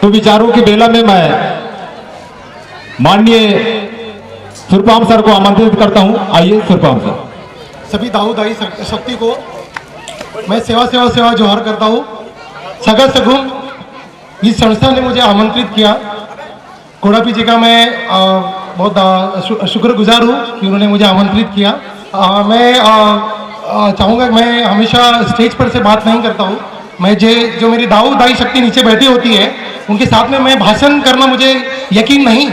सुविचारों की बेला में मैं माननीय सुरपाम सर को आमंत्रित करता हूं। आइए सुरपाम सर। सभी दाऊ दाई शक्ति को मैं सेवा जोहर करता हूँ। सगा सगुन इस संस्था ने मुझे आमंत्रित किया। कोड़ापी जी का मैं बहुत शुक्रगुजार हूँ कि उन्होंने मुझे आमंत्रित किया। मैं चाहूँगा कि मैं हमेशा स्टेज पर से बात नहीं करता हूँ। मैं जो मेरी दाऊ दाई शक्ति नीचे बैठी होती है उनके साथ में मैं भाषण करना मुझे यकीन नहीं।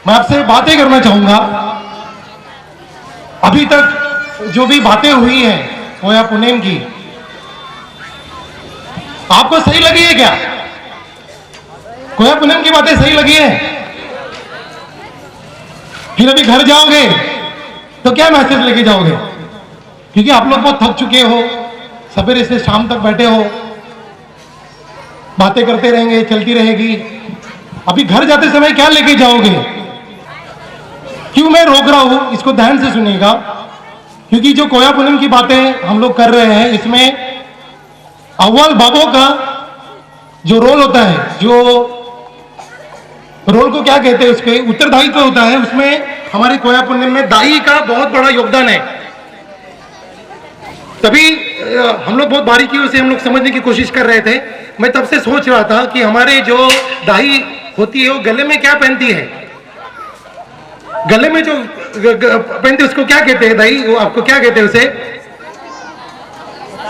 मैं आपसे बातें करना चाहूँगा। अभी तक जो भी बातें हुई हैं कोया पुनेम की, आपको सही लगी है क्या? कोया पुनेम की बातें सही लगी है? फिर अभी घर जाओगे तो क्या मैसेज लेके जाओगे? क्योंकि आप लोग बहुत थक चुके हो, सवेरे से शाम तक बैठे हो, बातें करते रहेंगे, चलती रहेगी। अभी घर जाते समय क्या लेके जाओगे? क्यों मैं रोक रहा हूं, इसको ध्यान से सुनिएगा। क्योंकि जो कोया पुनम की बातें हम लोग कर रहे हैं, इसमें अव्वल बाबों का जो रोल होता है, जो रोल को क्या कहते हैं, उसके उत्तरदायित्व होता है, उसमें हमारे कोया पुनम में दाई का बहुत बड़ा योगदान है। तभी हम लोग बहुत बारीकियों से हम लोग समझने की कोशिश कर रहे थे। मैं तब से सोच रहा था कि हमारे जो दाई होती है वो गले में क्या पहनती है, गले में जो पहनते उसको क्या कहते हैं दाई? वो आपको क्या कहते हैं, उसे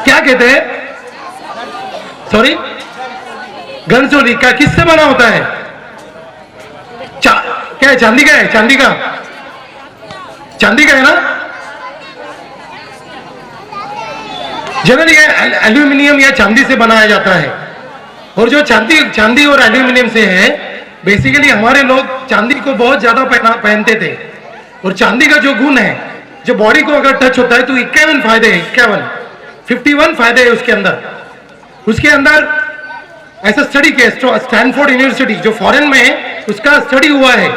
क्या कहते हैं? सॉरी, घनसोली का किससे बना होता है? क्या है? चांदी का है? चांदी का है ना? जनरली एल्यूमिनियम या चांदी से बनाया जाता है। और जो चांदी और एल्यूमिनियम से है, बेसिकली हमारे लोग चांदी को बहुत ज्यादा पहनते थे। और चांदी का जो गुण है, जो बॉडी को अगर टच होता है तो 51 फायदे हैं, 51 फायदे है उसके अंदर ऐसा स्टडी किया स्टैनफोर्ड यूनिवर्सिटी जो फॉरेन में है, उसका स्टडी हुआ है।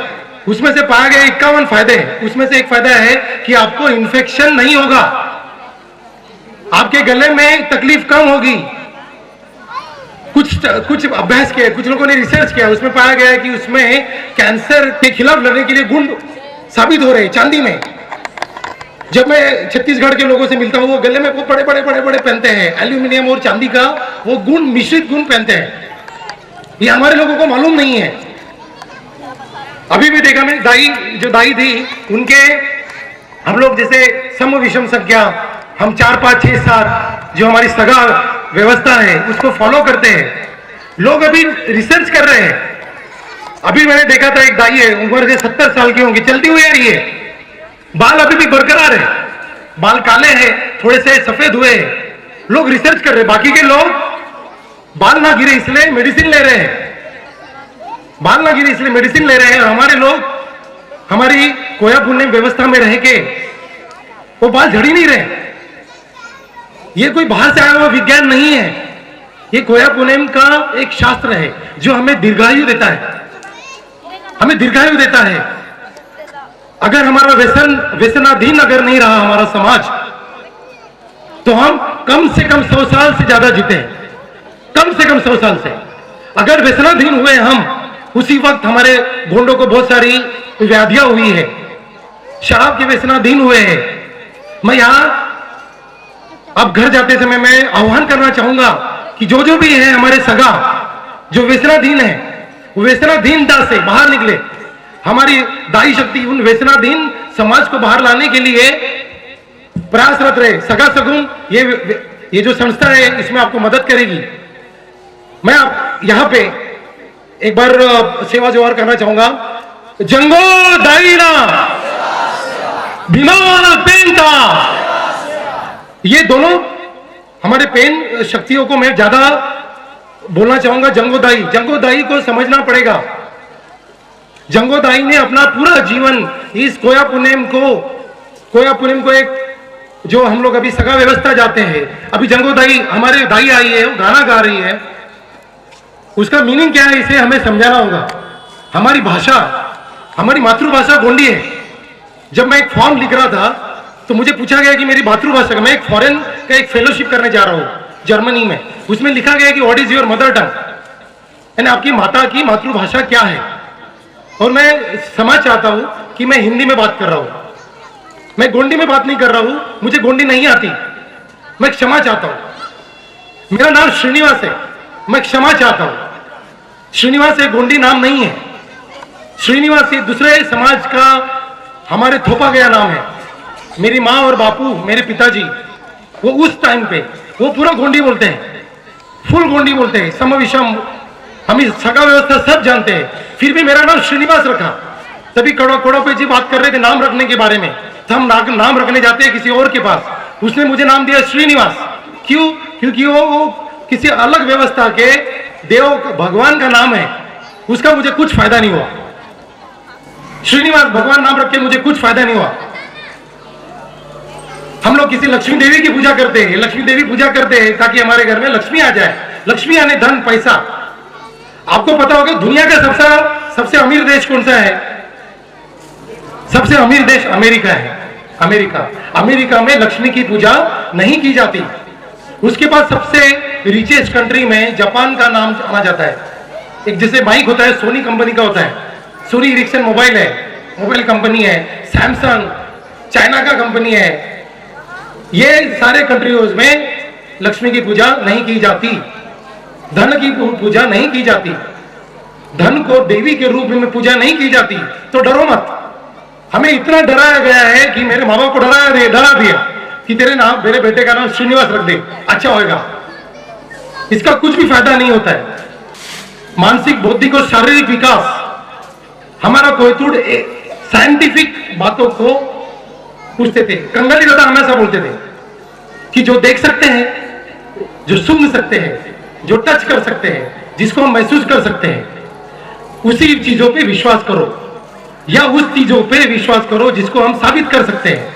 उसमें से पाया गया 51 फायदे। उसमें से एक फायदा है कि आपको इन्फेक्शन नहीं होगा, आपके गले में तकलीफ कम होगी। कुछ अभ्यास किया, कुछ लोगों ने रिसर्च किया, उसमें पाया गया है कि उसमें कैंसर के खिलाफ लड़ने के लिए गुण साबित हो रहे हैं चांदी में। जब मैं छत्तीसगढ़ के लोगों से मिलता हूँ, वो गले में वो बड़े बड़े पहनते हैं, एल्यूमिनियम और चांदी का वो गुण, मिश्रित गुण पहनते हैं। ये हमारे लोगों को मालूम नहीं है। अभी भी देखा मैं, जो दाई थी उनके, हम लोग जैसे सम विषम संख्या, हम 4 5 6 7 जो हमारी सगा व्यवस्था है उसको फॉलो करते हैं। लोग अभी रिसर्च कर रहे हैं। अभी मैंने देखा था एक दाई है, उम्र से 70 साल की होंगी, चलती हुई आ रही है, बाल अभी भी बरकरार है, बाल काले हैं, थोड़े से सफेद हुए हैं। लोग रिसर्च कर रहे हैं। बाकी के लोग बाल ना गिरे इसलिए मेडिसिन ले रहे हैं, बाल ना गिरे इसलिए मेडिसिन ले रहे हैं। हमारे लोग हमारी कोया पुण्य व्यवस्था में रह के वो बाल झड़ ही नहीं रहे। ये कोई बाहर से आया हुआ विज्ञान नहीं है, ये कोया पुनेम का एक शास्त्र है जो हमें दीर्घायु देता है, हमें दीर्घायु देता है। अगर हमारा व्यसनाधीन अगर नहीं रहा हमारा समाज, तो हम कम से कम 100 साल से ज्यादा जीते हैं, कम से कम 100 साल से। अगर व्यसनाधीन हुए हम, उसी वक्त हमारे गोंडों को बहुत सारी व्याधियां हुई है, शराब के व्यसनाधीन हुए हैं। मैं यहाँ अब घर जाते समय मैं आह्वान करना चाहूंगा कि जो भी है हमारे सगा जो व्यसनाधीन है, वो व्यसनाधीनता से बाहर निकले। हमारी दाई शक्ति उन व्यसनाधीन समाज को बाहर लाने के लिए प्रयासरत रहे। सगा सगुन ये जो संस्था है, इसमें आपको मदद करेगी। मैं आप यहाँ पे एक बार सेवा जोहार करना चाहूंगा। जंगो दाईना बीमार पेंटा, ये दोनों हमारे पेन शक्तियों को मैं ज्यादा बोलना चाहूंगा। जंगो दाई को समझना पड़ेगा। जंगो दाई ने अपना पूरा जीवन इस कोया पुनेम को एक, जो हम लोग अभी सगा व्यवस्था जाते हैं, अभी जंगो दाई हमारे दाई आई है, वो गाना गा रही है, उसका मीनिंग क्या है इसे हमें समझाना होगा। हमारी भाषा, हमारी मातृभाषा गोंडी है। जब मैं एक फॉर्म लिख रहा था तो मुझे पूछा गया कि मेरी मातृभाषा, मैं एक फॉरेन का एक फेलोशिप करने जा रहा हूँ जर्मनी में, उसमें लिखा गया कि what is your mother tongue. यानी आपकी माता की मातृभाषा क्या है। और मैं क्षमा चाहता हूं कि मैं हिंदी में बात कर रहा हूं, मैं गोंडी में बात नहीं कर रहा हूं, मुझे गोंडी नहीं आती, मैं क्षमा चाहता हूं। मेरा नाम श्रीनिवास है, मैं क्षमा चाहता हूं। श्रीनिवास एक गोंडी नाम नहीं है, श्रीनिवास ये दूसरे समाज का हमारे थोपा गया नाम है। मेरी माँ और बापू, मेरे पिताजी, वो उस टाइम पे वो पूरा गोंडी बोलते हैं, फुल गोंडी बोलते हैं, सम विषम, हम इस सगा व्यवस्था सब जानते हैं, फिर भी मेरा नाम श्रीनिवास रखा। तभी कोड़ोपे जी बात कर रहे थे नाम रखने के बारे में, तो हम नाम रखने जाते हैं किसी और के पास, उसने मुझे नाम दिया श्रीनिवास। क्यों? क्योंकि वो किसी अलग व्यवस्था के देव भगवान का नाम है, उसका मुझे कुछ फायदा नहीं हुआ। श्रीनिवास भगवान नाम रख के मुझे कुछ फायदा नहीं हुआ। हम लोग किसी लक्ष्मी देवी की पूजा करते हैं, लक्ष्मी देवी पूजा करते हैं ताकि हमारे घर में लक्ष्मी आ जाए। लक्ष्मी यानी धन, पैसा। आपको पता होगा दुनिया का सबसे अमीर देश कौन सा है? सबसे अमीर देश अमेरिका है। अमेरिका में लक्ष्मी की पूजा नहीं की जाती। उसके बाद सबसे रिचेस्ट कंट्री में जापान का नाम आना जाता है। एक जैसे बाइक होता है, सोनी कंपनी का होता है, सोनी इरिक्सन मोबाइल है, मोबाइल कंपनी है, सैमसंग चाइना का कंपनी है। ये सारे कंट्रीज में लक्ष्मी की पूजा नहीं की जाती, धन की पूजा नहीं की जाती, धन को देवी के रूप में पूजा नहीं की जाती। तो डरो मत। हमें इतना डराया गया है कि मेरे माँ बाप को डरा दिया कि मेरे बेटे का नाम श्रीनिवास रख दे, अच्छा होगा। इसका कुछ भी फायदा नहीं होता है। मानसिक, बौद्धिक और शारीरिक विकास, हमारा कोयतुड़ साइंटिफिक बातों को पूछते थे। कंगाली दादा हमेशा बोलते थे कि जो देख सकते हैं, जो सुन सकते हैं, जो टच कर सकते हैं, जिसको हम महसूस कर सकते हैं, उसी चीजों पे विश्वास करो, या उस चीजों पे विश्वास करो जिसको हम साबित कर सकते हैं।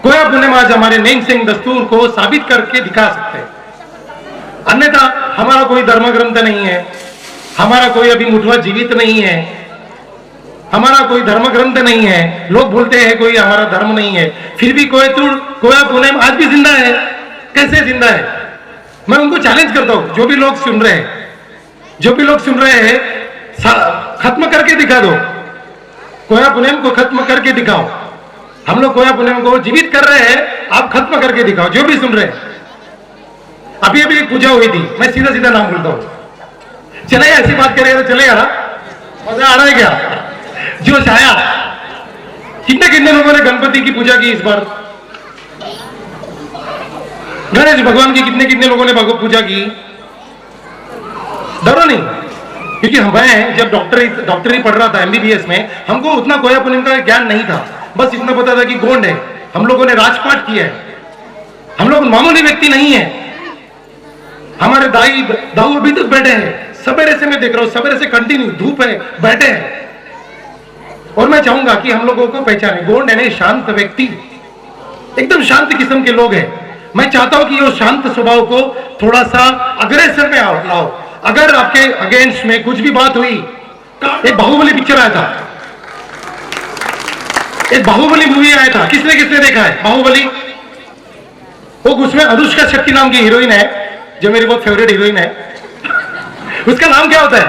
कोया पुनम आज हमारे नेम सिंह दस्तूर को साबित करके दिखा सकते हैं। अन्यथा हमारा कोई धर्म ग्रंथ नहीं है, हमारा कोई अभी मुठवा जीवित नहीं है, हमारा कोई धर्म ग्रंथ नहीं है। लोग बोलते हैं कोई हमारा धर्म नहीं है, फिर भी कोया पुनम आज भी जिंदा है। कैसे जिंदा है? मैं उनको चैलेंज करता हूं, जो भी लोग सुन रहे हैं, खत्म करके दिखा दो, कोया पुनम को खत्म करके दिखाओ। हम लोग कोया पुनम को जीवित कर रहे हैं, आप खत्म करके दिखाओ, जो भी सुन रहे हैं। अभी एक पूजा हुई थी, मैं सीधा सीधा नाम बोलता हूं, चलेगा? ऐसी बात करेगा तो चलेगा ना? मजा आ रहा है क्या? जोश आया? कितने लोगों ने गणपति की पूजा की इस बार? गणेश भगवान की कितने लोगों ने पूजा की? डरो नहीं, क्योंकि मैं जब डॉक्टरी पढ़ रहा था MBBS में, हमको उतना कोया पुनम का ज्ञान नहीं था। बस इतना पता था कि गोंड है, हम लोगों ने राजपाट किया है, हम लोग मामूली व्यक्ति नहीं है। हमारे दाऊ अभी तक बैठे हैं, सवेरे से मैं देख रहा हूं, सवेरे से कंटिन्यू धूप है, बैठे हैं। और मैं चाहूंगा कि हम लोगों को पहचाने, गोंड यानी शांत व्यक्ति, एकदम शांत किस्म के लोग हैं। मैं चाहता हूं कि वो शांत स्वभाव को थोड़ा सा अग्रेसर में लाओ। अगर आपके अगेंस्ट में कुछ भी बात हुई, एक बाहुबली पिक्चर आया था, एक बाहुबली मूवी आया था, किसने देखा है बाहुबली? वो उसमें अनुष्का शेट्टी नाम की हीरोइन है, जो मेरी बहुत फेवरेट हीरोइन है। उसका नाम क्या होता है?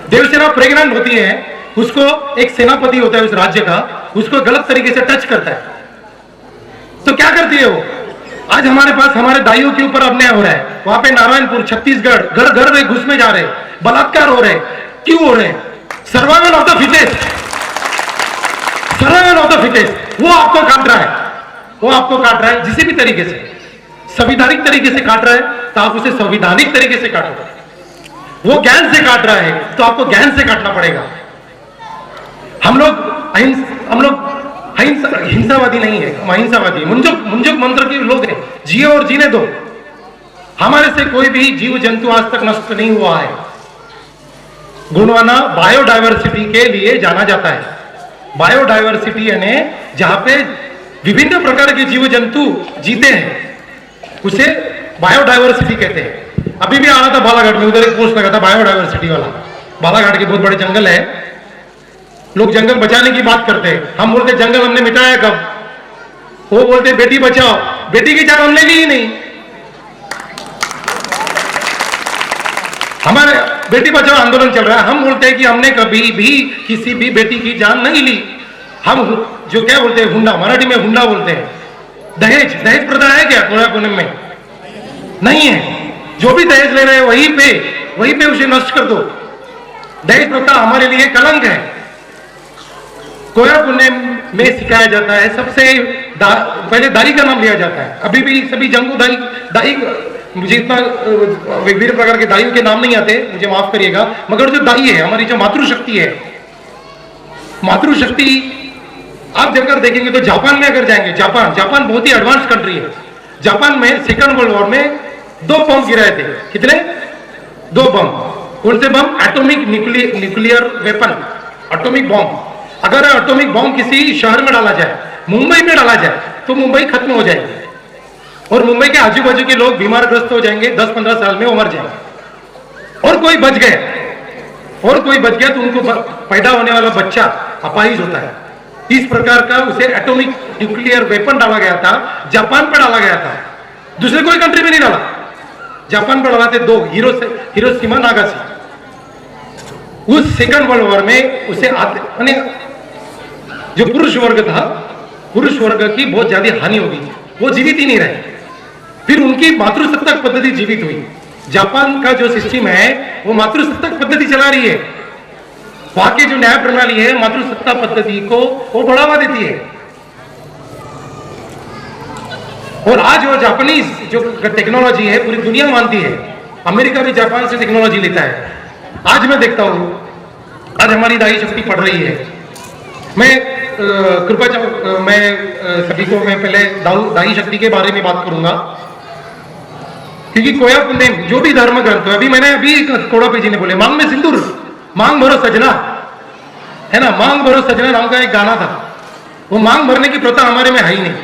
देवसेना प्रेग्नेंट होती है, उसको एक सेनापति होता है उस राज्य का, उसको गलत तरीके से टच करता है, तो क्या करती है वो? आज हमारे पास हमारे दाइयों के ऊपर अन्याय हो रहा है। वहां पे नारायणपुर, छत्तीसगढ़, घर में घुस में जा रहे, बलात्कार हो रहे, क्यों हो रहे? सर्वाइवल ऑफ द फिटेस्ट, वो आपको काट रहा है, जिसी भी तरीके से, संवैधानिक तरीके से काट रहा है, तो आप उसे संवैधानिक तरीके से काटो। वो ज्ञान से काट रहा है, तो आपको ज्ञान से काटना पड़ेगा। हम लोग हिंसावादी नहीं है, हम अहिंसावादी, मुंजुक मंत्र के लोग हैं। जिए और जीने दो। हमारे से कोई भी जीव जंतु आज तक नष्ट नहीं हुआ है। गोंडवाना बायोडायवर्सिटी के लिए जाना जाता है। बायोडायवर्सिटी यानी जहां पे विभिन्न प्रकार के जीव जंतु जीते हैं, उसे बायोडायवर्सिटी कहते हैं। अभी भी आ रहा था बालाघाट में, उधर एक पोस्ट लगा था बायोडायवर्सिटी वाला। बालाघाट के बहुत बड़े जंगल है, लोग जंगल बचाने की बात करते हैं, हम बोलते जंगल हमने मिटाया कब? वो बोलते बेटी बचाओ, बेटी की जान हमने ली ही नहीं। हमारे बेटी बचाओ आंदोलन चल रहा है, हम बोलते हैं कि हमने कभी भी किसी भी बेटी की जान नहीं ली। हम जो क्या बोलते हैं, हुंडा, मराठी में हुंडा बोलते हैं। दहेज, दहेज प्रथा है क्या कोया पूनम में? नहीं है। जो भी दहेज ले रहे हैं वहीं पे उसे नष्ट कर दो। दहेज प्रथा हमारे लिए कलंक है। कोया पुण्य में सिखाया जाता है, सबसे पहले दाई का नाम लिया जाता है। अभी भी सभी जंगू दाई, मुझे इतना विभिन्न प्रकार के दाइयों के नाम नहीं आते, मुझे माफ करिएगा, मगर जो दाई है, हमारी जो मातृशक्ति है, मातृशक्ति आप जगह देखेंगे तो जापान में अगर जाएंगे, जापान बहुत ही एडवांस कंट्री है। जापान में सेकंड वर्ल्ड वॉर में 2 बम गिराए थे। कितने? 2 बम। कौन से bomb? Atomic nuclear weapon, atomic bomb. अगर एटॉमिक बम किसी शहर में डाला जाए, मुंबई में डाला जाए, तो मुंबई खत्म हो जाएगी और मुंबई के आजू बाजू के लोग बीमारग्रस्त हो जाएंगे, 10-15 साल में वो मर जाएंगे। और कोई बच गया तो उनको पैदा होने वाला बच्चा अपाहिज होता है। इस प्रकार का उसे एटॉमिक न्यूक्लियर वेपन डाला गया था, जापान पर डाला गया था, दूसरे कोई कंट्री में नहीं डाला। जापान पर डाला थे 2, हिरोशिमा नागासाकी। उस सेकंड वर्ल्ड वॉर में उसे जो पुरुष वर्ग था, पुरुष वर्ग की बहुत ज्यादा हानि होगी, वो जीवित ही नहीं रहे। फिर उनकी मातृसत्ताक पद्धति जीवित हुई। जापान का जो सिस्टम है वो मातृसत्ताक पद्धति चला रही है। वहां की जो न्याय प्रणाली है मातृसत्ता पद्धति को वो बढ़ावा देती है। और आज वो जापानीज जो टेक्नोलॉजी है पूरी दुनिया मानती है। अमेरिका भी जापान से टेक्नोलॉजी लेता है। आज मैं देखता हूं, आज हमारी दाई शक्ति पढ़ रही है। मैं सभी को मैं पहले दाई शक्ति के बारे में बात करूंगा, क्योंकि कोया पुण्य जो भी धर्म ग्रंथ है, अभी कोड़ा जी ने बोले मांग में सिंदूर, मांग भरो सजना, है ना, मांग भरो सजना नाम का एक गाना था। वो मांग भरने की प्रथा हमारे में है ही नहीं।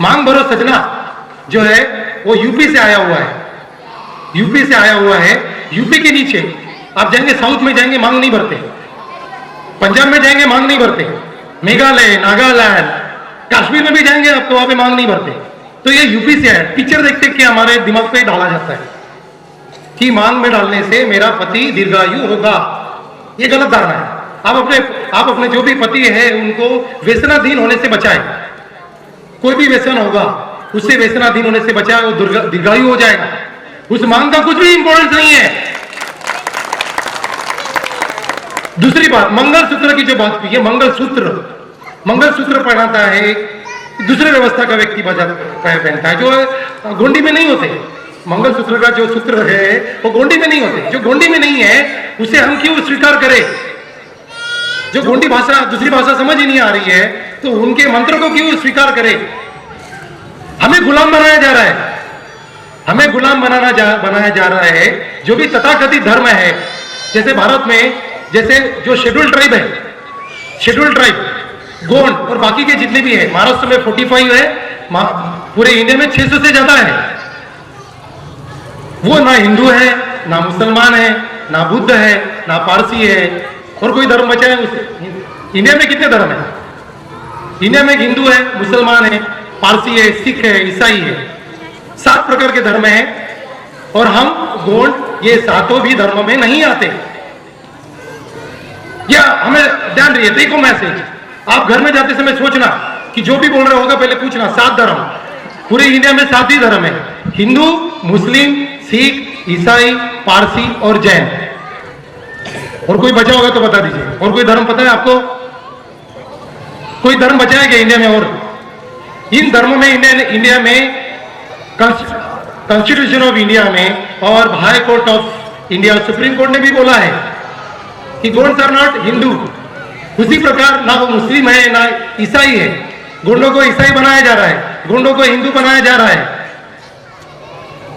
मांग भरो सजना जो है वो यूपी से आया हुआ है, यूपी से आया हुआ है। यूपी के नीचे आप जाएंगे, साउथ में जाएंगे मांग नहीं भरते, पंजाब में जाएंगे मांग नहीं भरते, मेघालय, नागालैंड, कश्मीर में भी जाएंगे आप तो वहां पे मांग नहीं भरते। तो ये यूपी से है। पिक्चर देखते कि हमारे दिमाग पे डाला जाता है कि मांग में डालने से मेरा पति दीर्घायु होगा। ये गलत धारणा है। आप अपने जो भी पति है उनको व्यसनाधीन होने से बचाए। कोई भी व्यसन होगा उससे व्यसनाधीन होने से बचाए, वो दीर्घायु हो जाएगा। उस मांग का कुछ भी इंपॉर्टेंस नहीं है। दूसरी बात, मंगलसूत्र की जो बात की है, मंगलसूत्र पहनाता है दूसरे व्यवस्था का व्यक्ति पहनता है, जो गोंडी में नहीं होते। मंगलसूत्र का जो सूत्र है वो गोंडी में नहीं होते। जो गोंडी में नहीं है उसे हम क्यों स्वीकार करें? जो गोंडी भाषा, दूसरी भाषा समझ ही नहीं आ रही है तो उनके मंत्र को क्यों स्वीकार करें? हमें गुलाम बनाया जा रहा है, हमें गुलाम बनाया जा रहा है। जो भी तथाकथित धर्म है, जैसे भारत में जैसे जो शेड्यूल ट्राइब है, शेड्यूल ट्राइब गोंड और बाकी के जितने भी है, महाराष्ट्र में 45 है, पूरे इंडिया में 600 से ज्यादा है। वो ना हिंदू है, ना मुसलमान है, ना बुद्ध है, ना पारसी है, और कोई धर्म बचा है उसे। इंडिया में कितने धर्म है? इंडिया में हिंदू है, मुसलमान है, पारसी है, सिख है, ईसाई है, 7 प्रकार के धर्म है। और हम गोंड ये 7 भी धर्म में नहीं आते। या हमें ध्यान रहिए, देखो मैसेज, आप घर में जाते समय सोचना कि जो भी बोल रहे होगा पहले पूछना। 7 धर्म, पूरे इंडिया में 7 ही धर्म है, हिंदू, मुस्लिम, सिख, ईसाई, पारसी और जैन। और कोई बचा होगा तो बता दीजिए। और कोई धर्म पता है आपको? कोई धर्म बचा है क्या इंडिया में? और इन धर्मों में इंडिया में कॉन्स्टिट्यूशन ऑफ इंडिया में और high court of India, supreme court ने भी बोला है कि गोंड्स आर नॉट हिंदू। उसी प्रकार ना वो मुस्लिम है ना ईसाई है। गोंडों को ईसाई बनाया जा रहा है, गोंडों को हिंदू बनाया जा रहा है।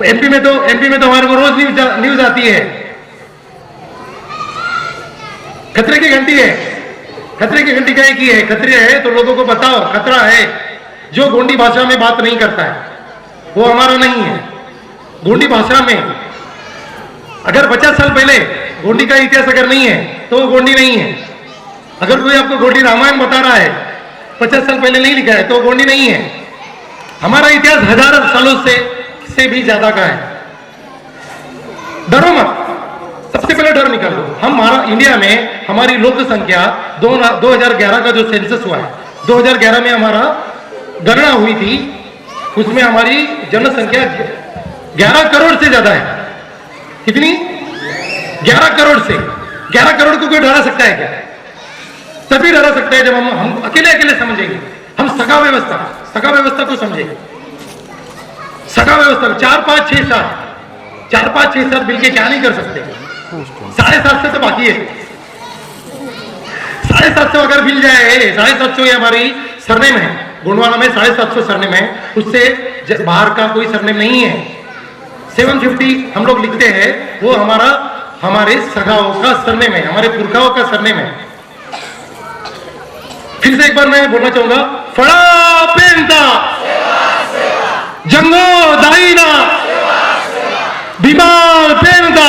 एमपी में तो हमारे को रोज न्यूज आती है, खतरे की घंटी है। खतरे की घंटी क्या की है? खतरे है तो लोगों को बताओ खतरा है। जो गोंडी भाषा में बात नहीं करता है वो हमारा नहीं है। गोंडी भाषा में अगर 50 साल पहले गोंडी का इतिहास अगर नहीं है तो वो गोंडी नहीं है। अगर कोई आपको गोंडी रामायण बता रहा है 50 साल पहले नहीं लिखा है तो गोंडी नहीं है। हमारा इतिहास हजारों सालों से भी ज्यादा का है। डरो मत, सबसे पहले डर निकाल दो। हमारा इंडिया में हमारी लोक संख्या 2011 का जो सेंसस हुआ है, 2011 में हमारा गणना हुई थी, उसमें हमारी जनसंख्या 11 करोड़ से ज्यादा है। कितनी? 11 करोड़ से। 11 करोड़ को कोई डरा सकता है क्या? तभी डरा सकता है जब हम अकेले अकेले समझेंगे। हम सगा व्यवस्था को समझेंगे। सगा व्यवस्था 4 5 6 7 मिलके क्या नहीं कर सकते। 750 तो बाकी है। 750 अगर मिल जाए, 750 ये हमारी सरनेम है, गोंडवाना में 750 सरनेम है, उससे बाहर का कोई सरनेम नहीं है। 750 हम लोग लिखते हैं, वो हमारे सगाओं का सरनेम है, हमारे पुरखाओं का सरनेम है। फिर से एक बार मैं बोलना चाहूंगा, फड़ा पेंता जंगो दाईना भीमाल पेंता।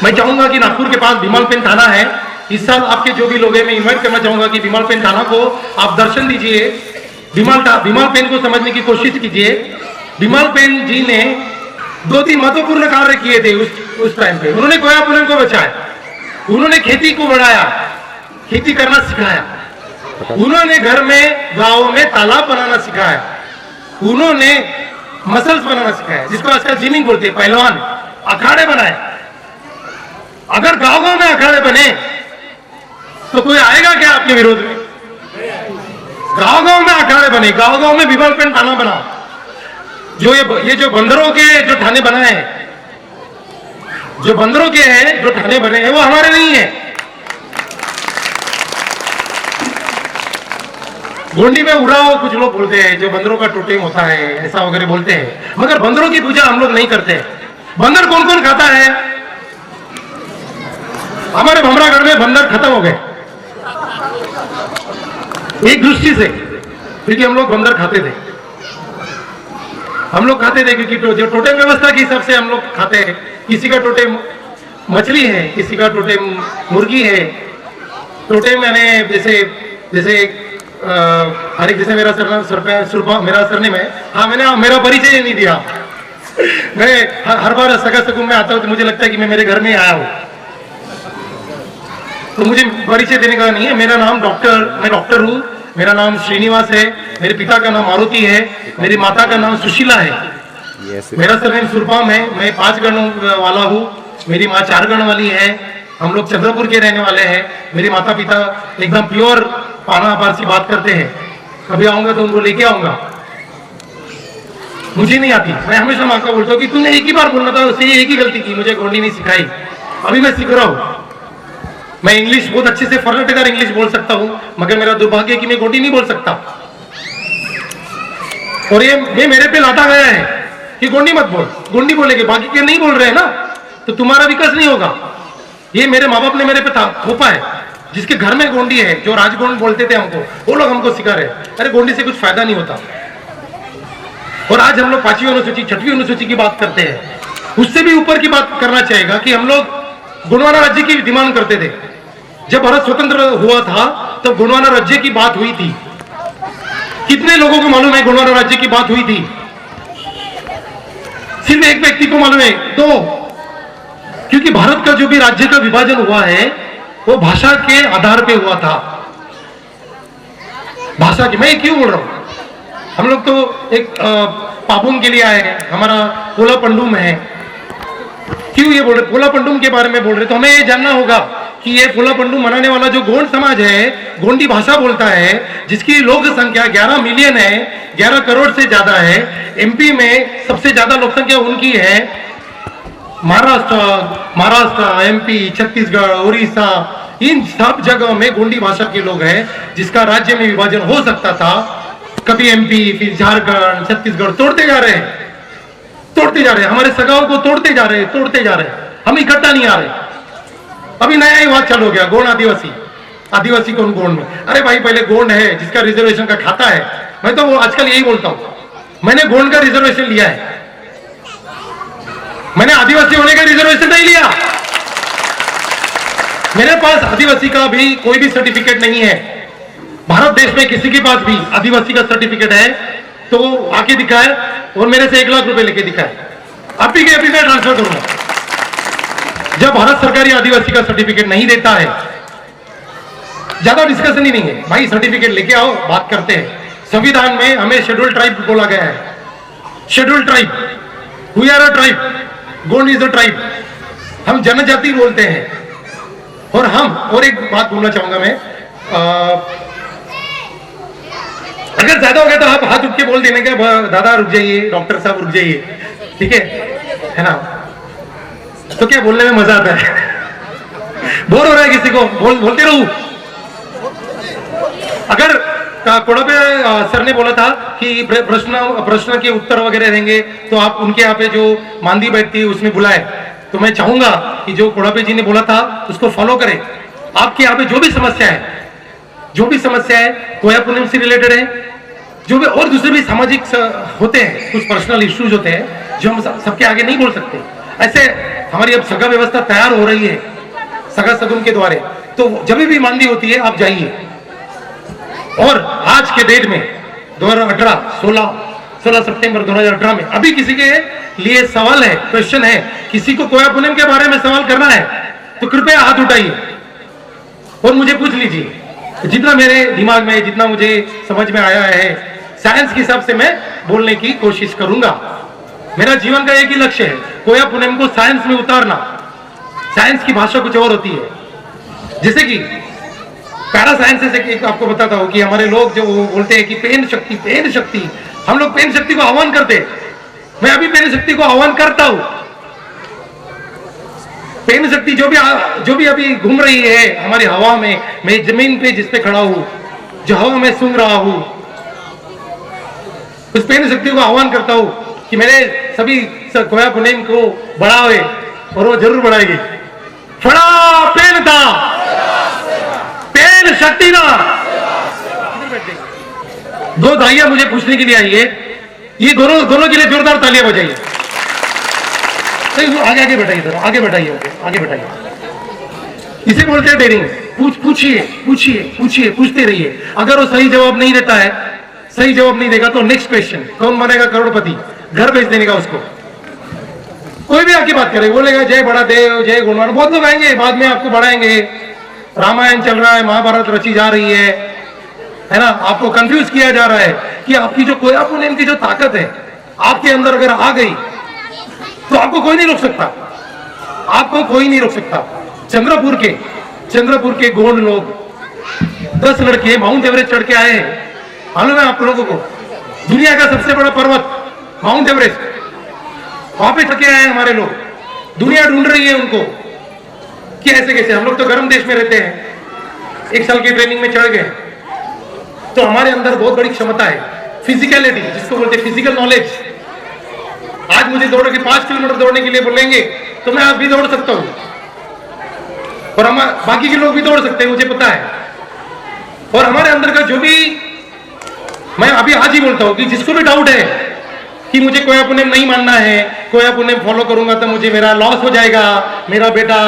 मैं चाहूंगा कि नागपुर के पास भीमाल पेन थाना है, इस साल आपके जो भी लोग हैं, मैं इन्वाइट करना चाहूंगा कि भीमाल पेन थाना को आप दर्शन दीजिए, भीमाल पेन को समझने की कोशिश कीजिए। भीमाल पेन जी ने 2-3 महत्वपूर्ण कार्य किए थे उस टाइम पे। उन्होंने कोयापुलन को बचाया, उन्होंने खेती को बढ़ाया, खेती करना सिखाया, उन्होंने घर में गांवों में तालाब बनाना सिखाया, उन्होंने मसल्स बनाना सिखाया, जिसको आजकल जिमिंग बोलते हैं, पहलवान, अखाड़े बनाए। अगर गांव गांव में अखाड़े बने तो कोई आएगा क्या आपके विरोध में? गांव गांव में अखाड़े बने, गांव गांव में भीमाल पेन थाना बना। जो ये जो बंदरों के जो थाने बनाए हैं, जो बंदरों के हैं जो थाने बने हैं, वो हमारे नहीं है। गोंडी में उड़ाओ कुछ लोग बोलते हैं, जो बंदरों का टोटेम होता है ऐसा वगैरह बोलते हैं, मगर बंदरों की पूजा हम लोग नहीं करते। बंदर कौन कौन खाता है? हमारे भमरागढ़ में बंदर खत्म हो गए एक दृष्टि से, क्योंकि हम लोग बंदर खाते थे। हम लोग खाते थे क्योंकि जो टोटेम व्यवस्था के हिसाब से हम लोग खाते हैं। किसी का टोटेम मछली है, किसी का टोटेम मुर्गी है। टोटेम यानी जैसे हर एक, जैसे मेरा सरनेम है। हाँ, मैंने मेरा परिचय नहीं दिया। मैं हर बार सगा सगुन में आता हूँ तो मुझे लगता है कि मैं मेरे घर में आया हूँ, तो मुझे परिचय देने का नहीं है। मेरा नाम मैं डॉक्टर हूँ, मेरा नाम श्रीनिवास है, मेरे पिता का नाम मारुति है, मेरी माता का नाम सुशीला है। मेरा सरनेम सुरपाम है। मैं 5 गणों वाला हूँ, मेरी माँ 4 गण वाली है। हम लोग चंद्रपुर के रहने वाले हैं। मेरे माता पिता एकदम प्योर पाना पारसी बात करते हैं। कभी आऊंगा तो उनको लेके आऊंगा। मुझे नहीं आती। मैं हमेशा माँ का बोलता हूँ कि तूने एक ही बार बोलना था, उससे एक ही गलती की, मुझे गोंडी नहीं सिखाई। अभी मैं सीख रहा हूँ। मैं इंग्लिश बहुत अच्छे से फर्नाटेदार इंग्लिश बोल सकता हूँ, मगर मेरा दुर्भाग्य कि मैं गोंडी नहीं बोल सकता। और ये मेरे पे लाता गया है कि गोंडी मत बोल, गोंडी बोलेगे, बाकी के नहीं बोल रहे हैं ना, तो तुम्हारा विकास नहीं होगा। ये मेरे माँ बाप ने मेरे पे थोपा है। जिसके घर में गोंडी है, जो राजगोंड बोलते थे हमको, वो लोग हमको सिखा रहे हैं अरे गोंडी से कुछ फायदा नहीं होता। और आज हम लोग 5वीं अनुसूची 6वीं अनुसूची की बात करते हैं। उससे भी ऊपर की बात करना चाहेगा कि हम लोग गोंडवाना राज्य की डिमांड करते थे। जब भारत स्वतंत्र हुआ था तब गोंडवाना राज्य की बात हुई थी। कितने लोगों को मालूम है गोंडवाना राज्य की बात हुई थी? सिर्फ एक व्यक्ति को मालूम है, 2। क्योंकि भारत का जो भी राज्य का विभाजन हुआ है वो भाषा के आधार पे हुआ था। भाषा की, मैं क्यों बोल रहा हूं? हम लोग तो एक पापुम के लिए आए हैं, हमारा पोला पंडुम है। क्यों ये बोल रहे? पोला पंडुम के बारे में बोल रहे, तो हमें ये जानना होगा कि ये पोला पंडुम मनाने वाला जो गोंड समाज है, गोंडी भाषा बोलता है, जिसकी लोक संख्या 11 मिलियन है, 11 करोड़ से ज्यादा है। एमपी में सबसे ज्यादा लोक संख्या उनकी है। महाराष्ट्र, एमपी, छत्तीसगढ़, उड़ीसा, इन सब जगहों में गोंडी भाषा के लोग हैं। जिसका राज्य में विभाजन हो सकता था, कभी एमपी, फिर झारखंड, छत्तीसगढ़, तोड़ते जा रहे हैं, हमारे सगाओं को तोड़ते जा रहे हैं। हम इकट्ठा नहीं आ रहे। अभी नया ही बात चालू हो गया, गोंड आदिवासी कौन गोंड में? अरे भाई, पहले गोंड है जिसका रिजर्वेशन का खाता है। मैं तो वो आजकल यही बोलता हूं, मैंने गोंड का रिजर्वेशन लिया है, मैंने आदिवासी होने का रिजर्वेशन नहीं लिया। मेरे पास आदिवासी का भी कोई भी सर्टिफिकेट नहीं है। भारत देश में किसी के पास भी आदिवासी का सर्टिफिकेट है तो आके दिखाए और मेरे से 1 लाख रुपए लेके दिखाए। अभी के अभी मैं ट्रांसफर करूंगा। जब भारत सरकारी आदिवासी का सर्टिफिकेट नहीं देता है, ज्यादा डिस्कशन ही नहीं है भाई, सर्टिफिकेट लेके आओ, बात करते हैं। संविधान में हमें शेड्यूल ट्राइब बोला गया है, schedule tribe, we are a tribe, Gond is a tribe, हम जनजाति बोलते हैं। और एक बात बोलना चाहूंगा मैं, अगर ज्यादा हो गया तो आप हाथ उठ के बोल देने का, दादा रुक जाइए, डॉक्टर साहब रुक जाइए, ठीक है ना? तो क्या बोलने में मजा आता है? बोर हो रहा है किसी को? बोलते रहूं? अगर कोड़ापे सर ने बोला था कि प्रश्न के उत्तर वगैरह देंगे तो आप उनके यहाँ पे जो मांदी बैठती है उसमें बुलाए, तो मैं चाहूंगा कि जो कोड़ापे जी ने बोला था उसको फॉलो करें। आपके यहाँ पे जो भी समस्या है कोया पुनम से रिलेटेड है, जो भी और दूसरे भी सामाजिक होते हैं, कुछ पर्सनल इश्यूज होते हैं जो हम सबके आगे नहीं बोल सकते। ऐसे हमारी अब सगा व्यवस्था तैयार हो रही है सगा सगुन के द्वारे, तो जब भी मांदी होती है आप जाइए। और आज के डेट में 2018 16 सितंबर 2018 में अभी किसी के लिए सवाल है, क्वेश्चन है, किसी को कोया पुनम के बारे में सवाल करना है तो कृपया हाथ उठाइए और मुझे पूछ लीजिए। जितना मेरे दिमाग में, जितना मुझे समझ में आया है, साइंस के हिसाब से मैं बोलने की कोशिश करूंगा। मेरा जीवन का एक ही लक्ष्य है, कोया पुनम को साइंस में उतारना। साइंस की भाषा कुछ और होती है, जैसे कि पैरा साइंस से एक आपको बताता हूं कि हमारे लोग जो बोलते हैं कि पेन शक्ति, हम लोग पेन शक्ति को आह्वान करते हैं। मैं अभी पेन शक्ति को आह्वान करता हूं। पेन शक्ति जो भी अभी घूम रही है हमारी हवा में, मैं जमीन पे जिस पे खड़ा हूं, जो हवा में सूंघ रहा हूं, उस पेन शक्ति को आह्वान करता हूं कि मेरे सभी कोया पुनम को बढ़ावे, और वो जरूर बढ़ाएगी। फड़ा पेन था, पेन शक्ति ना। दो दाइया मुझे पूछने के लिए आई है, ये दोनों के लिए जोरदार तालियां बजाइए। आगे बैठाइए सर, आगे बैठाइए। इसे बोलते हैं डेयरिंग। पूछते रहिए। अगर वो सही जवाब नहीं देगा तो नेक्स्ट क्वेश्चन, कौन बनेगा करोड़पति, घर भेज देने का उसको। कोई भी आके बात करे, बोलेगा जय बड़ा देव, जय गुणवान, बहुत लोग आएंगे, बाद में आपको बढ़ाएंगे। रामायण चल रहा है, महाभारत रची जा रही है ना? आपको कंफ्यूज किया जा रहा है कि आपकी जो कोया पुनम की जो ताकत है आपके अंदर अगर आ गई तो आपको कोई नहीं रोक सकता। चंद्रपुर के गोंड लोग 10 लड़के माउंट एवरेस्ट चढ़ के आए हैं। मालूम है आप लोगों को? दुनिया का सबसे बड़ा पर्वत माउंट एवरेस्ट, वहां पे थके आए हमारे लोग। दुनिया ढूंढ रही है उनको कि ऐसे कैसे। हम लोग तो गर्म देश में रहते हैं, 1 साल की ट्रेनिंग में चढ़ गए, तो हमारे अंदर बहुत बड़ी क्षमता है, फिजिकलिटी जिसको बोलते हैं, फिजिकल नॉलेज। आज मुझे दौड़ के 5 किलोमीटर दौड़ने के लिए बोलेंगे तो मैं आज भी दौड़ सकता हूं, और हम बाकी के लोग भी दौड़ सकते हैं, मुझे पता है। और हमारे अंदर का जो भी, मैं अभी आज ही बोलता हूं कि जिसको भी डाउट है कि मुझे कोया पुनम नहीं मानना है, कोया पुनम फॉलो करूंगा तो मुझे मेरा लॉस हो जाएगा, मेरा बेटा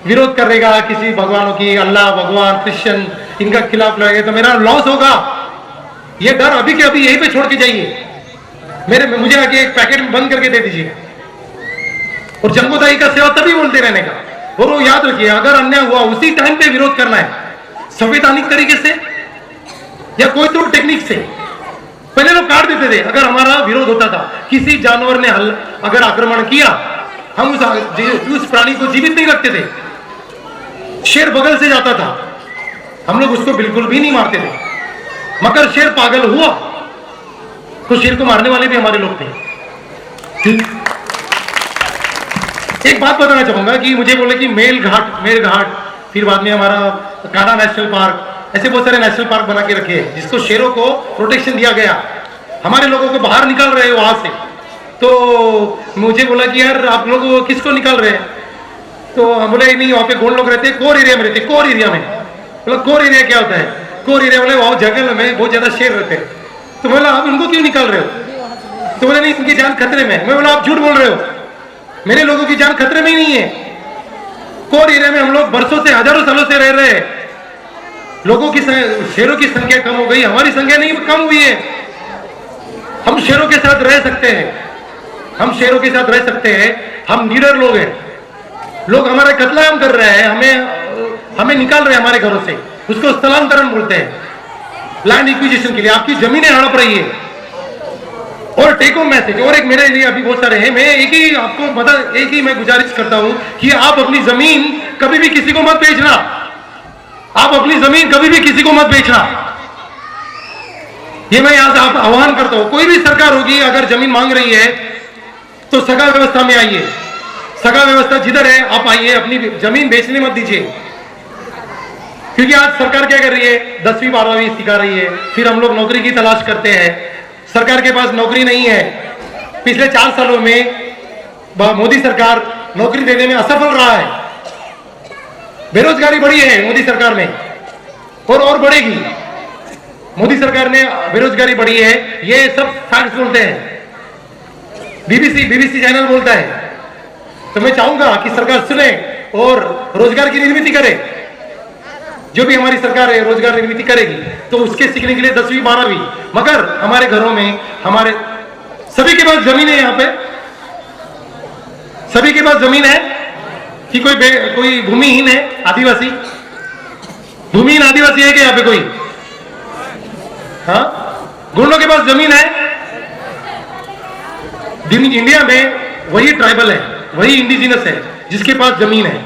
विरोध करेगा किसी भगवानों की, अल्लाह भगवान क्रिश्चियन इनका खिलाफ लड़ेगा तो मेरा लॉस होगा, ये डर अभी के अभी यहीं पे छोड़ के जाइए। मुझे आके एक पैकेट में बंद करके दे दीजिए। और जंगोदाई का सेवा तभी बोलते रहने का। और वो याद रखिए, अगर अन्याय हुआ उसी टाइम पे विरोध करना है, संवैधानिक तरीके से या कोई तो टेक्निक से। पहले लोग काट देते थे, अगर हमारा विरोध होता था, किसी जानवर ने अगर आक्रमण किया, हम उस प्राणी को जीवित नहीं रखते थे। शेर बगल से जाता था, हम लोग उसको बिल्कुल भी नहीं मारते थे, मगर शेर पागल हुआ तो शेर को मारने वाले भी हमारे लोग थे। एक बात बताना चाहूंगा कि मुझे बोले कि मेलघाट, फिर बाद में हमारा कान्हा नेशनल पार्क, ऐसे बहुत सारे नेशनल पार्क बना के रखे हैं जिसको शेरों को प्रोटेक्शन दिया गया। हमारे लोगों को बाहर निकाल रहे हैं वहां से, तो मुझे बोला कि यार आप लोग किसको निकाल रहे हैं? तो बोले नहीं, वहां पे गोंड लोग रहते हैं, कोर एरिया में रहते हैं। कोर एरिया में बोला, कोर एरिया क्या होता है? कोर एरिया बोले वहां जंगल में बहुत ज्यादा शेर रहते हैं। तो बोला आप उनको क्यों निकाल रहे हो? तो बोले नहीं, उनकी जान खतरे में। मैं बोला आप झूठ बोल रहे हो, मेरे लोगों की जान खतरे में ही नहीं है। कोर एरिया में हम लोग बरसों से, हजारों सालों से रह रहे हैं। लोगों की शेरों की संख्या कम हो गई, हमारी संख्या नहीं कम हुई है। हम शेरों के साथ रह सकते हैं। हम शेरों के साथ रह सकते हैं, हम लीडर लोग हैं। लोग हमारा कत्लेआम कर रहे हैं, हमें निकाल रहे हैं हमारे घरों से, उसको स्थलांतरण बोलते हैं, लैंड इक्विजिशन के लिए। आपकी जमीनें हड़प रही है। और टेक होम मैसेज और एक मेरे लिए अभी बहुत सारे हैं, मैं एक ही आपको मतलब एक ही मैं गुजारिश करता हूं कि आप अपनी जमीन कभी भी किसी को मत बेचना। आप अपनी जमीन कभी भी किसी को मत बेचना, ये मैं यहां से आप आह्वान करता हूं। कोई भी सरकार होगी अगर जमीन मांग रही है तो सगा व्यवस्था में आइए, सगा व्यवस्था जिधर है आप आइए, अपनी जमीन बेचने मत दीजिए। क्योंकि आज सरकार क्या कर रही है, 10वीं 12वीं सिखा रही है, फिर हम लोग नौकरी की तलाश करते हैं, सरकार के पास नौकरी नहीं है। पिछले 4 सालों में मोदी सरकार नौकरी देने में असफल रहा है, बेरोजगारी बढ़ी है मोदी सरकार में और बढ़ेगी। मोदी सरकार ने बेरोजगारी बढ़ी है, ये सब फैक्ट्स बोलते हैं, बीबीसी चैनल बोलता है। तो मैं चाहूंगा कि सरकार सुने और रोजगार की निर्मित करे। जो भी हमारी सरकार है रोजगार निर्मित करेगी तो उसके सीखने के लिए 10वीं 12वीं। मगर हमारे घरों में हमारे सभी के पास जमीन है, यहाँ पे सभी के पास जमीन है कि कोई भूमिहीन है, आदिवासी भूमिहीन आदिवासी है क्या यहाँ पे कोई? हाँ, गुंडों के पास जमीन है। इंडिया में वही ट्राइबल है, वही इंडिजिनस है जिसके पास जमीन है।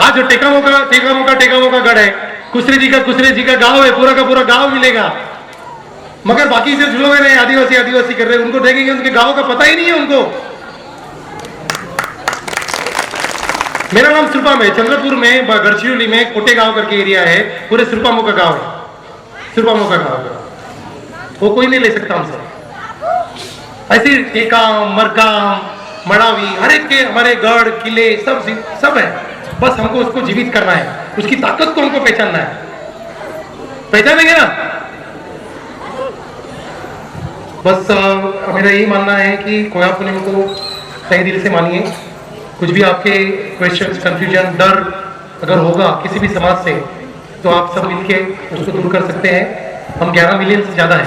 आज जो टेकामो का गढ़ है, कुसरे जी का गांव है, पूरा का पूरा गांव मिलेगा। मगर बाकी से जो लोग हैं आदिवासी कर रहे हैं, उनको देखेंगे उनके गांव का पता ही नहीं है उनको। मेरा नाम सुरपाम है, चंद्रपुर में गढ़चिरौली में कोटे गांव करके एरिया है, पूरे सुरपामो का गांव है, सुरपामो का गांव है। वो कोई नहीं ले सकता हमसे। ऐसे टेकाम, मरकाम, मड़ावी, हर एक के हमारे गढ़ किले सब है। बस हमको उसको जीवित करना है, उसकी ताकत को हमको पहचानना है। पहचानेंगे ना? बस मेरा यही मानना है कि कोया पूर्णिमा को सही दिल से मानिए। कुछ भी आपके क्वेश्चंस, कंफ्यूजन, डर अगर होगा किसी भी समाज से तो आप सब मिलके उसको दूर कर सकते हैं। हम 11 मिलियन से ज्यादा है।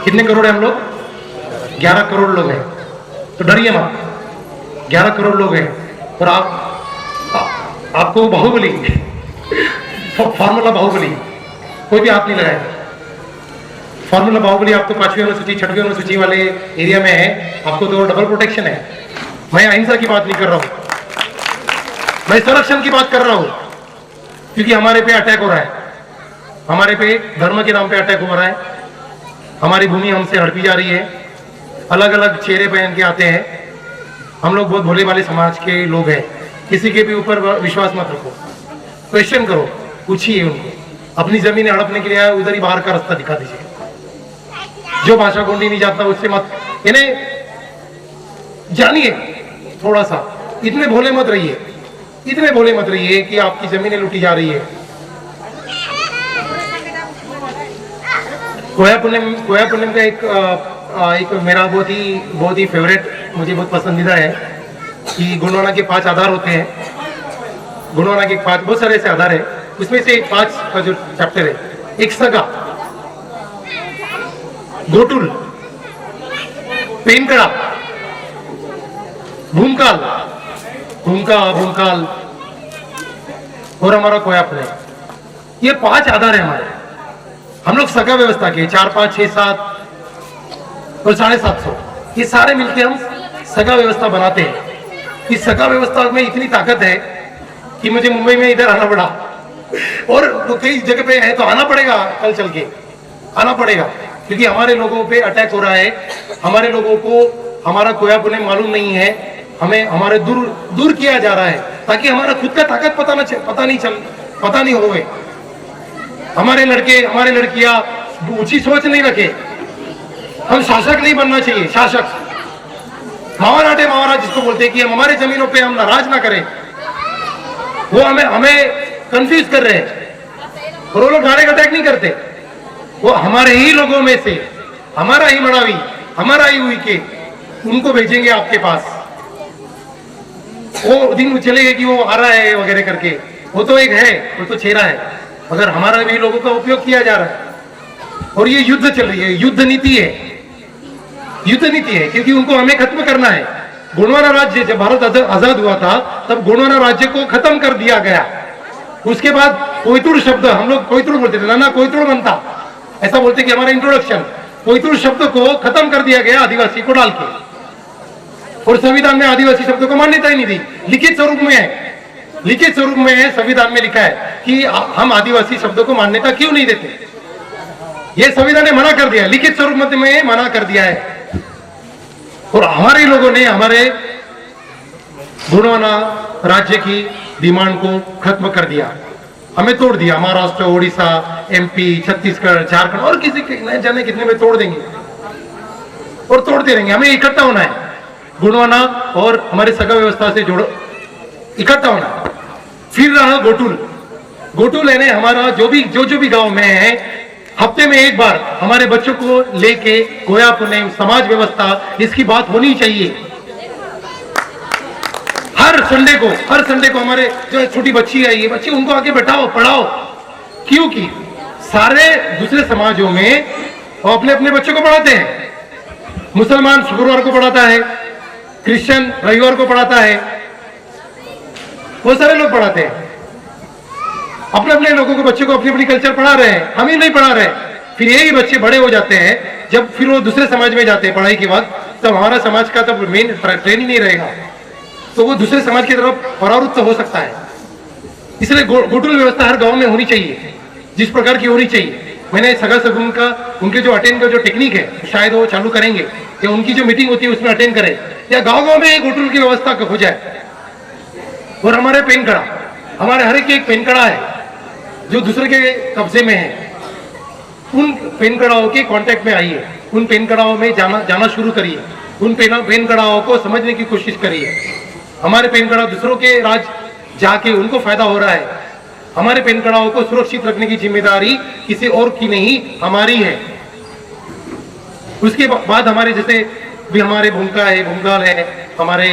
कितने करोड़ है हम लोग? 11 करोड़ लोग हैं। तो डरिए मत, 11 करोड़ लोग हैं। और आपको बाहुबली फॉर्मूला बाहुबली कोई भी हाथ नहीं लगाए। फॉर्मूला बाहुबली आपको 5वीं अनुसूची 6वीं अनुसूची वाले एरिया में है, आपको तो डबल प्रोटेक्शन है। मैं अहिंसा की बात नहीं कर रहा हूं, मैं संरक्षण की बात कर रहा हूं। क्योंकि हमारे पे अटैक हो रहा है, हमारे पे धर्म के नाम पे अटैक हो रहा है, हमारी भूमि हमसे हड़पी जा रही है। अलग अलग चेहरे पहन के आते हैं। हम लोग बहुत भोले वाले समाज के लोग हैं। किसी के भी ऊपर विश्वास मत रखो, क्वेश्चन करो, पूछिए उनको। अपनी जमीन हड़पने के लिए उधर ही बाहर का रास्ता दिखा दीजिए। जो भाषा गोंडी नहीं जाता उससे मत, इन्हें जानिए थोड़ा सा। इतने भोले मत रहिए, इतने भोले मत रहिए कि आपकी जमीनें लूटी जा रही है। कोया पुण्यम का एक मेरा बहुत ही फेवरेट, मुझे बहुत पसंदीदा है कि गुणवाना के 5 आधार होते हैं। गुणवाना के 5 बहुत सारे ऐसे आधार है, उसमें से 5 का जो चैप्टर है, एक सगा, गोटुल, पेनकड़ा, भूमकाल और हमारा कोया पुण्यम, ये 5 आधार है हमारे। हम लोग सगा व्यवस्था के 4, 5, 6, 7 और 750, ये सारे मिलके हम सगा व्यवस्था बनाते हैं। इस सगा व्यवस्था में इतनी ताकत है कि मुझे मुंबई में इधर आना पड़ा, और तो कई जगह पे है तो आना पड़ेगा, कल चल के आना पड़ेगा। क्योंकि हमारे लोगों पे अटैक हो रहा है, हमारे लोगों को हमारा कोया पुण्यम मालूम नहीं है, हमें हमारे दूर किया जा रहा है, ताकि हमारा खुद का ताकत पता नहीं होवे। हमारे लड़के हमारे लड़कियां ऊंची सोच नहीं रखे। हम शासक नहीं बनना चाहिए, शासक मावानाटे मावारा जिसको बोलते हैं कि हम हमारे जमीनों पे हम राज ना करें, वो हमें कंफ्यूज कर रहे हैं। और वो लोग डायरेक्ट अटैक नहीं करते, वो हमारे ही लोगों में से, हमारा ही मड़ावी, हमारा ही हुई के, उनको भेजेंगे आपके पास। वो दिन चलेगा कि वो आ रहा है वगैरह करके, वो तो एक है, वो तो चेहरा है, मगर हमारा भी लोगों का उपयोग किया जा रहा है। और ये युद्ध चल रही है, युद्ध नीति है। युद्ध नीति है, क्योंकि उनको हमें खत्म करना है। गोंडवाना राज्य, जब भारत आजाद हुआ था तब गोंडवाना राज्य को खत्म कर दिया गया। उसके बाद कोयतुड़ शब्द, हम लोग कोयतुड़ बोलते थे, नाना कोयतुड़ बनता, ऐसा बोलते कि हमारा इंट्रोडक्शन, कोयतुड़ शब्द को खत्म कर दिया गया आदिवासी को डाल के, और संविधान में आदिवासी शब्द को मान्यता ही नहीं दी। लिखित स्वरूप में है, लिखित स्वरूप में है, संविधान में लिखा है कि हम आदिवासी शब्दों को मान्यता क्यों नहीं देते। यह संविधान ने मना कर दिया, लिखित स्वरूप में मना कर दिया है। और हमारे लोगों ने हमारे गोंडवाना राज्य की डिमांड को खत्म कर दिया, हमें तोड़ दिया। महाराष्ट्र, ओडिशा, एमपी, छत्तीसगढ़, झारखंड और किसी के न जाने कितने में तोड़ देंगे और तोड़ते रहेंगे। हमें इकट्ठा होना है, गोंडवाना और हमारे सगा व्यवस्था से जोड़ो, इकट्ठा होना। फिर रहा गोटुल, गोटुल है ना, हमारा जो भी गांव में है, हफ्ते में एक बार हमारे बच्चों को लेके गोया पुनेम, समाज व्यवस्था, इसकी बात होनी चाहिए। हर संडे को हमारे जो छोटी बच्ची है, ये बच्ची, उनको आके बैठाओ, पढ़ाओ, क्योंकि सारे दूसरे समाजों में वो अपने अपने बच्चों को पढ़ाते हैं। मुसलमान शुक्रवार को पढ़ाता है, क्रिश्चियन रविवार को पढ़ाता है, वो सारे लोग पढ़ाते हैं। अपने अपने लोगों को, बच्चों को अपनी अपनी कल्चर पढ़ा रहे हैं, हम ही नहीं पढ़ा रहे। फिर यही बच्चे बड़े हो जाते हैं, जब फिर वो दूसरे समाज में जाते हैं पढ़ाई के बाद, तब हमारा समाज का तब मेन ट्रेन ही नहीं रहेगा, तो वो दूसरे समाज की तरफ परावृत्त हो सकता है। इसलिए गोटुल व्यवस्था हर गांव में होनी चाहिए, जिस प्रकार की होनी चाहिए। मैंने सगा सगुन का, उनके जो अटेंड का जो टेक्निक है, शायद वो चालू करेंगे, या उनकी जो मीटिंग होती है उसमें अटेंड करें, या गाँव गाँव में गोटुल की व्यवस्था हो जाए। और हमारे पेनकड़ा, हमारे हर एक पेनकड़ा है जो दूसरे के कब्जे में है, उन पेनकड़ाओं के कांटेक्ट में आइए, उन पेनकड़ाओं में जाना शुरू करिए, उन पेनकड़ाओं को समझने की कोशिश करिए। हमारे पेनकड़ा दूसरों के राज जाके उनको फायदा हो रहा है। हमारे पेनकड़ाओं को सुरक्षित रखने की जिम्मेदारी किसी और की नहीं, हमारी है। उसके बाद हमारे जैसे भी हमारे भूमका है, भूमकाल है, हमारे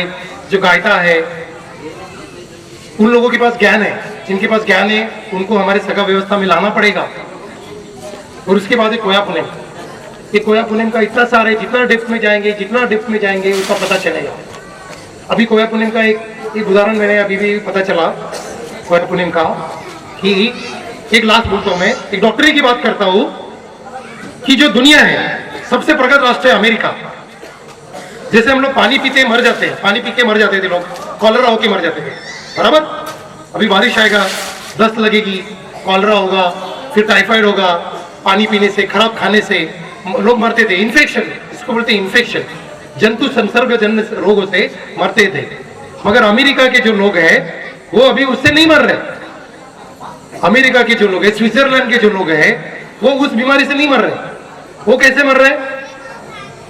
जो गायता है, उन लोगों के पास ज्ञान है, जिनके पास ज्ञान है उनको हमारे सगा व्यवस्था में लाना पड़ेगा। और उसके बाद एक कोया पुनेम, ये कोया पुनेम का इतना सारे, जितना डेप्थ में जाएंगे उसका पता चलेगा। अभी कोया पुनेम का एक उदाहरण मैंने अभी भी पता चला कोया पुनेम का, कि एक लास्ट बोलता हूं मैं, एक डॉक्टरी की बात करता हूं, कि जो दुनिया है सबसे प्रगत राष्ट्र है अमेरिका। जैसे हम लोग पानी पीते मर जाते हैं, पानी पी के मर जाते थे लोग, कॉलरा होके मर जाते थे, बराबर। अभी बारिश आएगा, दस्त लगेगी, कॉलरा होगा, फिर टाइफाइड होगा, पानी पीने से, खराब खाने से लोग मरते थे। इन्फेक्शन, इसको बोलते हैं इन्फेक्शन, जंतु संसर्गजन्य रोगों से मरते थे। मगर अमेरिका के जो लोग हैं वो अभी उससे नहीं मर रहे। अमेरिका के जो लोग हैं, स्विट्जरलैंड के जो लोग हैं, वो उस बीमारी से नहीं मर रहे। वो कैसे मर रहे?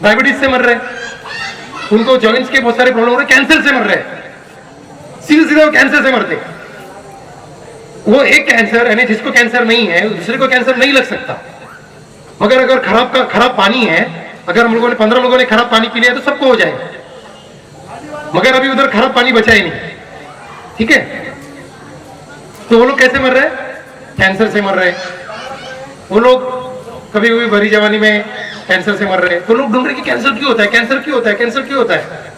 डायबिटीज से मर रहे, उनको जॉइंट्स के बहुत सारे प्रॉब्लम हो रहे, कैंसर से मर रहे, सीधे वो कैंसर से मरते। वो एक कैंसर यानी जिसको कैंसर नहीं है, दूसरे को कैंसर नहीं लग सकता। मगर अगर खराब पानी है, अगर हम लोगों ने 15 लोगों ने खराब पानी पी लिया तो सबको हो जाएगा। मगर अभी उधर खराब पानी बचा ही नहीं, ठीक है। तो वो लोग कैसे मर रहे? कैंसर से मर रहे। वो लोग कभी कभी भरी जवानी में कैंसर से मर रहे। तो लोग ढूंढ रहे कि कैंसर क्यों होता है, कैंसर क्यों होता है, कैंसर क्यों होता है।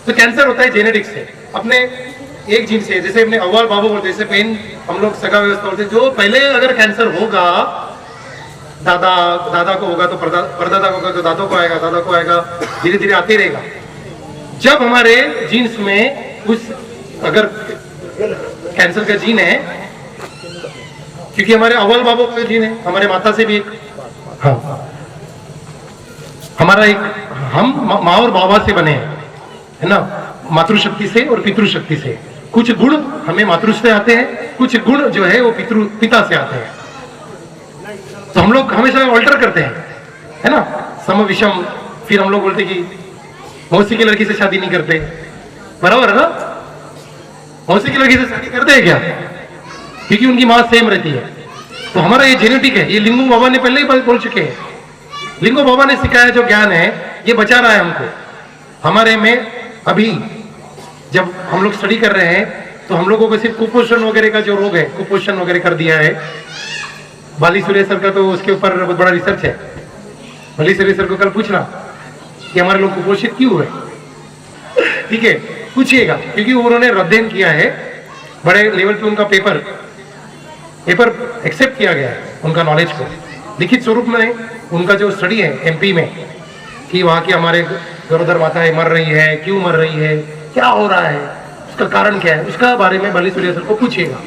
तो कैंसर होता है जेनेटिक्स से, अपने एक जीन से। जैसे अपने अव्वाल बाबू बोलते, जैसे पेन हम लोग सगा व्यवस्था बोलते, जो पहले अगर कैंसर होगा, दादा को होगा तो परदादा को होगा तो दादों को आएगा, दादा को आएगा, धीरे धीरे आते रहेगा। जब हमारे जीन्स में उस अगर कैंसर का जीन है, क्योंकि हमारे अव्वल बाबू का जीन है, हमारे माता से भी एक, हाँ, हमारा एक, हम माँ और बाबा से बने हैं, है ना, मातृशक्ति से और पितृशक्ति से। कुछ गुण हमें मातृ से आते हैं, कुछ गुण जो है वो पिता से आते हैं। तो हम लोग हमेशा ऑल्टर करते हैं, है ना, सम विषम। फिर हम लोग बोलते कि मौसी की लड़की से शादी नहीं करते, बराबर है ना। मौसी की लड़की से शादी करते हैं क्या? क्योंकि उनकी माँ सेम रहती है। तो हमारा ये जेनेटिक है, ये लिंगो बाबा ने पहले ही बोल चुके हैं। लिंगो बाबा ने सिखाया जो ज्ञान है, ये बचा रहा है हमको। हमारे में अभी जब हम लोग स्टडी कर रहे हैं तो हम लोगों को सिर्फ कुपोषण वगैरह का जो रोग है, कुपोषण वगैरह कर दिया है। बाली सूर्य सर का तो उसके ऊपर बहुत बड़ा रिसर्च है। बाली सूर्य सर को कल पूछना, कि हमारे लोग कुपोषित क्यों है। ठीक है, पूछिएगा, क्योंकि उन्होंने अध्ययन किया है, बड़े लेवल पे उनका पेपर एक्सेप्ट किया गया है, उनका नॉलेज को लिखित स्वरूप में। उनका जो स्टडी है एमपी में कि वहाँ की हमारे गरोदर माताएं मर रही है, क्यों मर रही है, क्या हो रहा है, उसका कारण क्या है, उसका बारे में बालेश्वरी सर को पूछिएगा,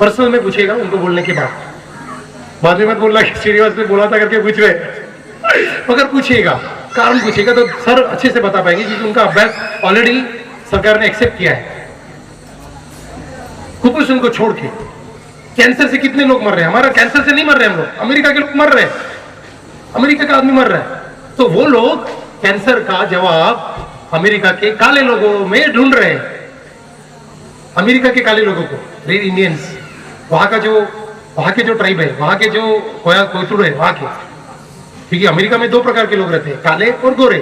पर्सनल में पूछिएगा उनको बोलने के बाद में मत बोलना कि श्रीनिवास ने बोला था करके पूछ रहे। अगर पूछिएगा, कारण पूछिएगा तो सर अच्छे से बता पाएंगे, क्योंकि उनका अभ्यास ऑलरेडी सरकार ने एक्सेप्ट किया है। कुपोषण को छोड़ के कैंसर से कितने लोग मर रहे हैं, हमारा कैंसर से नहीं मर रहे हम लोग, अमेरिका के लोग मर रहे हैं, अमेरिका का आदमी मर रहा है। तो वो लोग कैंसर का जवाब अमेरिका के काले लोगों में ढूंढ रहे हैं, अमेरिका के काले लोगों को, रेड इंडियंस, वहां के जो ट्राइब है, वहां के जो कोयतुड़ है वहां के, क्योंकि अमेरिका में 2 प्रकार के लोग रहते हैं, काले और गोरे।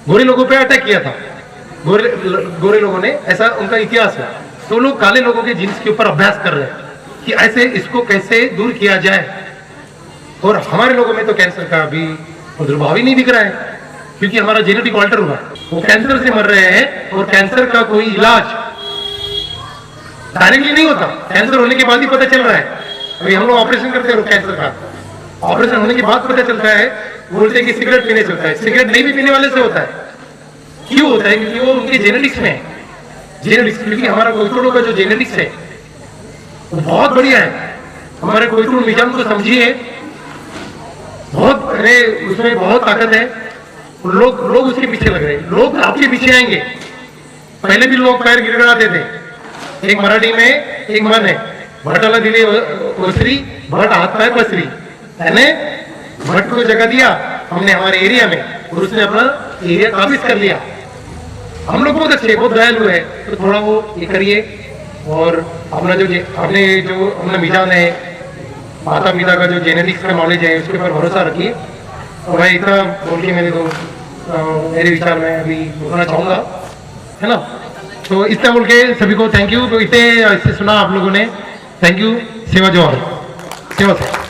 गोरे लोगों पे अटैक किया था गोरे लोगों ने, ऐसा उनका इतिहास है। तो लोग काले लोगों के जीन्स के ऊपर अभ्यास कर रहे हैं कि ऐसे इसको कैसे दूर किया जाए, और हमारे लोगों में तो कैंसर का भी प्रादुर्भाव ही नहीं दिख रहा है, क्योंकि हमारा जेनेटिक ऑल्टर हुआ, वो कैंसर से मर रहे हैं, और कैंसर का कोई इलाज डायरेक्टली नहीं होता, कैंसर होने के बाद ही पता चल रहा है। अभी हम लोग ऑपरेशन करते हैं कैंसर का, ऑपरेशन होने के बाद पता चलता है, बोलते हैं कि सिगरेट पीने से होता है, सिगरेट नहीं भी पीने वाले से होता है। क्यों होता है? क्योंकि वो उनके जेनेटिक्स में है, जेनेटिक्स, क्योंकि हमारा कोयतुड़ों का जो जेनेटिक्स है वो बहुत बढ़िया है। हमारे कोयतुड़ मिजाम को समझिए, बहुत, अरे उसमें बहुत ताकत है, लोग उसके पीछे लग रहे हैं, लोग आपके पीछे आएंगे। पहले भी लोग पैर गिड़गड़ाते थे, एक मराठी में एक मन है, भटाला दिले ओसरी, भट हाथ पाए पसरी, यानी भट को जगह दिया हमने हमारे एरिया में, और उसने अपना एरिया काबिज कर लिया। हम लोग बहुत अच्छे, बहुत दयालु है, तो थोड़ा वो ये करिए, और अपना मिजान है, माता पिता का जो जेनेटिक्स का नॉलेज है उसके ऊपर भरोसा रखिए। और भाई इतना बोल के मेरे विचार में अभी बोलना चाहूँगा, है ना। तो इतना बोल के सभी को थैंक यू। तो इसे सुना आप लोगों ने, थैंक यू। सेवा जोहार, सेवा से।